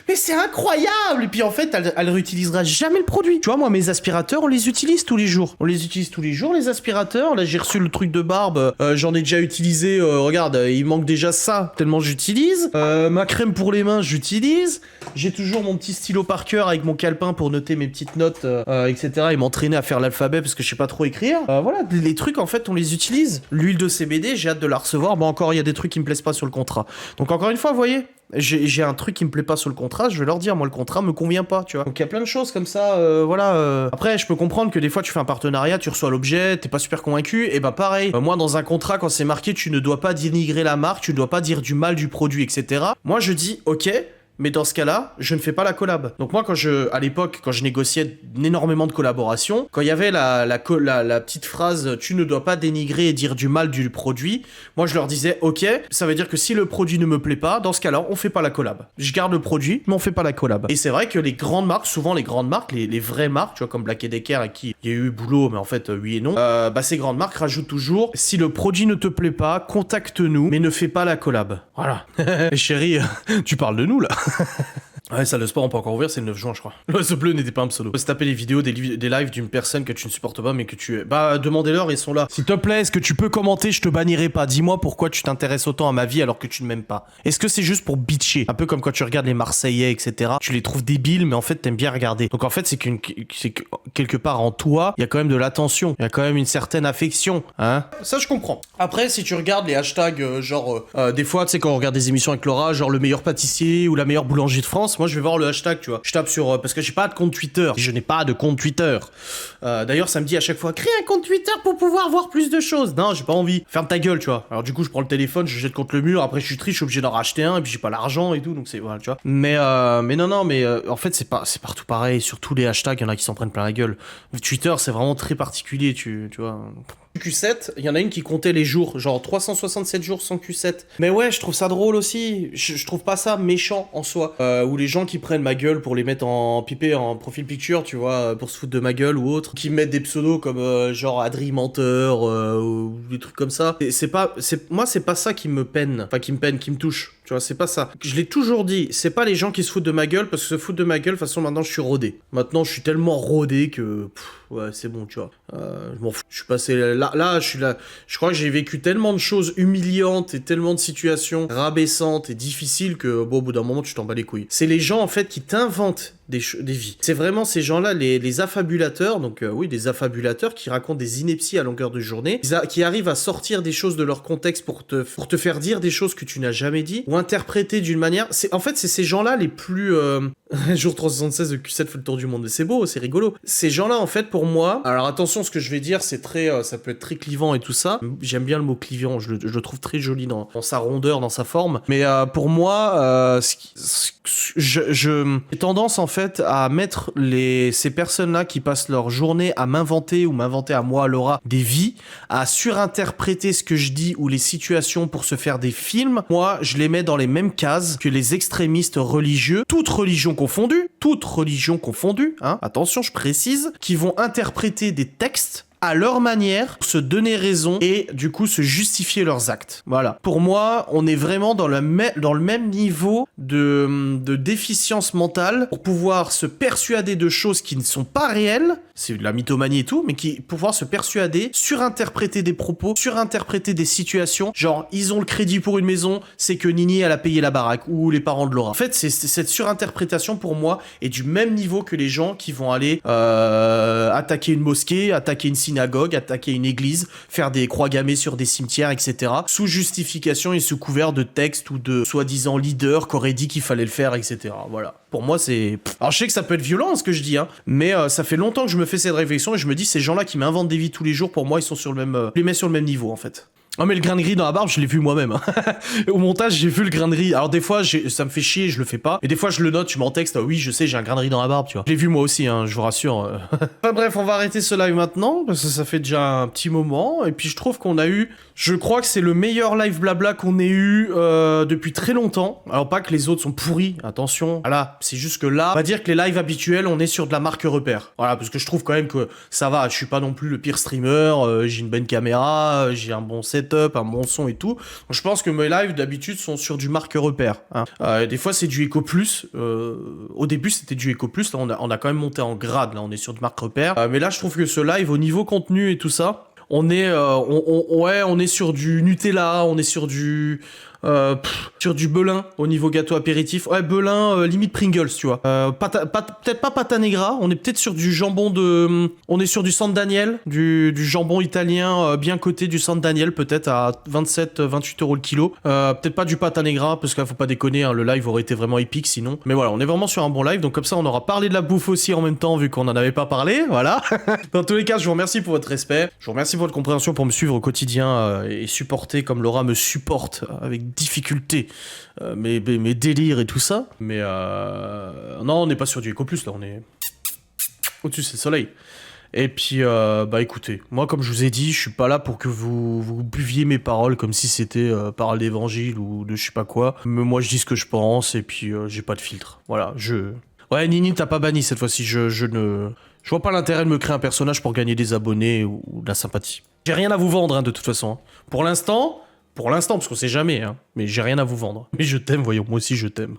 mais c'est incroyable. Et puis en fait, elle réutilisera jamais le produit. Tu vois, moi, mes aspirateurs, on les utilise tous les jours. On les utilise tous les jours, les aspirateurs. Là, j'ai reçu le truc de barbe. J'en ai déjà utilisé. Regarde, il manque déjà ça, tellement j'utilise. Ma crème pour les mains, j'utilise. J'ai toujours mon petit stylo Parker avec mon calepin pour noter mes petites notes, etc. Et m'entraîner à faire l'alphabet parce que je sais pas trop écrire. Voilà, les trucs, en fait, on les utilise. L'huile de CBD, j'ai hâte de la recevoir. Bon, encore, il y a des trucs qui me plaisent pas sur le contrat. Donc, encore une fois, vous voyez, j'ai un truc qui me plaît pas sur le contrat, je vais leur dire, moi le contrat me convient pas, tu vois. Donc il y a plein de choses comme ça, voilà. Après, je peux comprendre que des fois tu fais un partenariat, tu reçois l'objet, t'es pas super convaincu, et bah pareil. Moi dans un contrat, quand c'est marqué, tu ne dois pas dénigrer la marque, tu ne dois pas dire du mal du produit, etc. Moi je dis, ok. Mais dans ce cas-là, je ne fais pas la collab. Donc moi, à l'époque, quand je négociais énormément de collaborations, quand il y avait la petite phrase « tu ne dois pas dénigrer et dire du mal du produit », moi je leur disais « ok, ça veut dire que si le produit ne me plaît pas, dans ce cas-là, on fait pas la collab. Je garde le produit, mais on fait pas la collab. » Et c'est vrai que les grandes marques, souvent les grandes marques, les vraies marques, tu vois, comme Black & Decker, avec qui il y a eu boulot, mais en fait, oui et non, bah ces grandes marques rajoutent toujours « si le produit ne te plaît pas, contacte-nous, mais ne fais pas la collab. » Voilà. Et chérie, tu parles de nous, là. Ouais, salle de sport, on peut encore ouvrir, c'est le 9 juin, je crois. L'oiseau bleu n'était pas un pseudo. Faut se taper les vidéos, des lives d'une personne que tu ne supportes pas, mais que tu... Bah, demandez-leur, ils sont là. S'il te plaît, est-ce que tu peux commenter, je te bannirai pas. Dis-moi pourquoi tu t'intéresses autant à ma vie alors que tu ne m'aimes pas. Est-ce que c'est juste pour bitcher? Un peu comme quand tu regardes les Marseillais, etc. Tu les trouves débiles, mais en fait, t'aimes bien regarder. Donc en fait, c'est que quelque part en toi, il y a quand même de l'attention. Il y a quand même une certaine affection, hein. Ça, je comprends. Après, si tu regardes les hashtags, des fois, tu sais, quand on regarde des émissions avec Laura, genre le meilleur pâtissier ou la meilleure boulangerie de France, moi je vais voir le hashtag, tu vois. Je tape sur parce que j'ai pas de compte Twitter. Je n'ai pas de compte Twitter. D'ailleurs, ça me dit à chaque fois crée un compte Twitter pour pouvoir voir plus de choses. Non, j'ai pas envie. Ferme ta gueule, tu vois. Alors du coup, je prends le téléphone, je jette contre le mur. Après, je suis triste, je suis obligé d'en racheter un et puis j'ai pas l'argent et tout, donc c'est voilà, tu vois. Mais non, en fait, c'est partout pareil. Sur tous les hashtags, il y en a qui s'en prennent plein la gueule. Twitter, c'est vraiment très particulier, tu vois. Q7, il y en a une qui comptait les jours, genre 367 jours sans Q7. Mais ouais, je trouve ça drôle aussi. Je trouve pas ça méchant en soi. Ou les gens qui prennent ma gueule pour les mettre en pipé, en profil picture, tu vois, pour se foutre de ma gueule ou autre. Qui mettent des pseudos comme genre Adri Menteur ou des trucs comme ça. Moi, c'est pas ça qui me peine. Enfin, qui me touche. Tu vois, c'est pas ça. Je l'ai toujours dit, c'est pas les gens qui se foutent de ma gueule parce que se foutent de ma gueule, de toute façon, maintenant je suis rodé. Maintenant, je suis tellement rodé que. Ouais, c'est bon, tu vois. Je m'en fous. Je suis passé là, je suis là. Je crois que j'ai vécu tellement de choses humiliantes et tellement de situations rabaissantes et difficiles que, bon, au bout d'un moment, tu t'en bats les couilles. C'est les gens, en fait, qui t'inventent des vies. C'est vraiment ces gens-là, les affabulateurs, donc oui, des affabulateurs qui racontent des inepties à longueur de journée, qui arrivent à sortir des choses de leur contexte pour te faire dire des choses que tu n'as jamais dit, ou interpréter d'une manière... En fait, c'est ces gens-là les plus... Jour 376 de Q7 fait le tour du monde, c'est beau, c'est rigolo. Ces gens-là, en fait, pour moi... Alors attention, ce que je vais dire, c'est très... ça peut être très clivant et tout ça. J'aime bien le mot clivant, je le trouve très joli dans sa rondeur, dans sa forme. Mais pour moi, j'ai tendance, en fait, à mettre ces personnes-là qui passent leur journée à m'inventer ou m'inventer à moi, Laura, des vies, à surinterpréter ce que je dis ou les situations pour se faire des films. Moi, je les mets dans les mêmes cases que les extrémistes religieux, toute religion confondue, hein, attention, je précise, qui vont interpréter des textes à leur manière, se donner raison et du coup se justifier leurs actes. Voilà. Pour moi, on est vraiment dans le même niveau de déficience mentale pour pouvoir se persuader de choses qui ne sont pas réelles, c'est de la mythomanie et tout, mais pouvoir se persuader, surinterpréter des propos, surinterpréter des situations, genre ils ont le crédit pour une maison, c'est que Nini elle a payé la baraque, ou les parents de Laura. En fait, c'est cette surinterprétation pour moi est du même niveau que les gens qui vont aller attaquer une mosquée, attaquer une synagogue, attaquer une église, faire des croix gammées sur des cimetières, etc. Sous justification et sous couvert de textes ou de soi-disant leaders qui auraient dit qu'il fallait le faire, etc. Voilà. Pour moi, c'est... Alors, je sais que ça peut être violent, ce que je dis, hein, mais ça fait longtemps que je me fais cette réflexion et je me dis, ces gens-là qui m'inventent des vies tous les jours, pour moi, ils sont sur le même... je les mets sur le même niveau, en fait. Oh mais le grain de gris dans la barbe, je l'ai vu moi-même. Hein. Au montage, j'ai vu le grain de gris. Alors des fois, ça me fait chier, je le fais pas. Et des fois, je le note, je m'en texte. Oui, je sais, j'ai un grain de gris dans la barbe, tu vois. Je l'ai vu moi aussi, hein, je vous rassure. Enfin bref, on va arrêter ce live maintenant, parce que ça fait déjà un petit moment. Et puis je trouve qu'on a eu... Je crois que c'est le meilleur live blabla qu'on ait eu depuis très longtemps. Alors pas que les autres sont pourris, attention. Voilà, c'est juste que là, on va dire que les lives habituels, on est sur de la marque repère. Voilà, parce que je trouve quand même que ça va. Je suis pas non plus le pire streamer. J'ai une bonne caméra, j'ai un bon setup, un bon son et tout. Donc, je pense que mes lives d'habitude sont sur du marque repère. Hein. Des fois, c'est du Eco Plus. Au début, c'était du Eco Plus. Là, on a quand même monté en grade. Là, on est sur du marque repère. Mais là, je trouve que ce live, au niveau contenu et tout ça, on est sur du Nutella, on est sur du Belin au niveau gâteau apéritif. Ouais, Belin, limite Pringles, tu vois. Peut-être pas pata negra, on est peut-être sur du jambon on est sur du San Daniel, du jambon italien bien coté du San Daniel, peut-être à 27-28 € le kilo. Peut-être pas du pata negra, parce qu'il faut pas déconner, hein, le live aurait été vraiment épique sinon. Mais voilà, on est vraiment sur un bon live, donc comme ça on aura parlé de la bouffe aussi en même temps, vu qu'on en avait pas parlé, voilà. Dans tous les cas, je vous remercie pour votre respect, je vous remercie pour votre compréhension, pour me suivre au quotidien et supporter comme Laura me supporte avec difficulté mes délires et tout ça. Mais non, on n'est pas sur du Eco Plus, là, on est au-dessus, c'est le soleil. Et puis, bah écoutez, moi comme je vous ai dit, je suis pas là pour que vous buviez mes paroles comme si c'était parole d'évangile ou de je sais pas quoi. Mais moi je dis ce que je pense et puis j'ai pas de filtre. Voilà, Ouais, Nini, t'as pas banni cette fois-ci, je vois pas l'intérêt de me créer un personnage pour gagner des abonnés ou de la sympathie. J'ai rien à vous vendre, hein, de toute façon. Hein. Pour l'instant, parce qu'on sait jamais, hein, mais j'ai rien à vous vendre. Mais je t'aime, voyons, moi aussi je t'aime.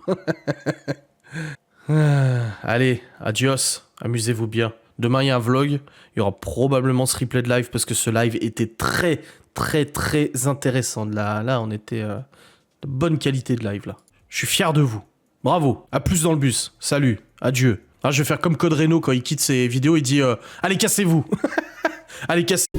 Allez, adios, amusez-vous bien. Demain, il y a un vlog, il y aura probablement ce replay de live parce que ce live était très, très, très intéressant. Là, on était de bonne qualité de live, là. Je suis fier de vous. Bravo, à plus dans le bus. Salut, adieu. Ah, je vais faire comme Code Reno quand il quitte ses vidéos, il dit « Allez, cassez-vous !» Allez, cassez-vous.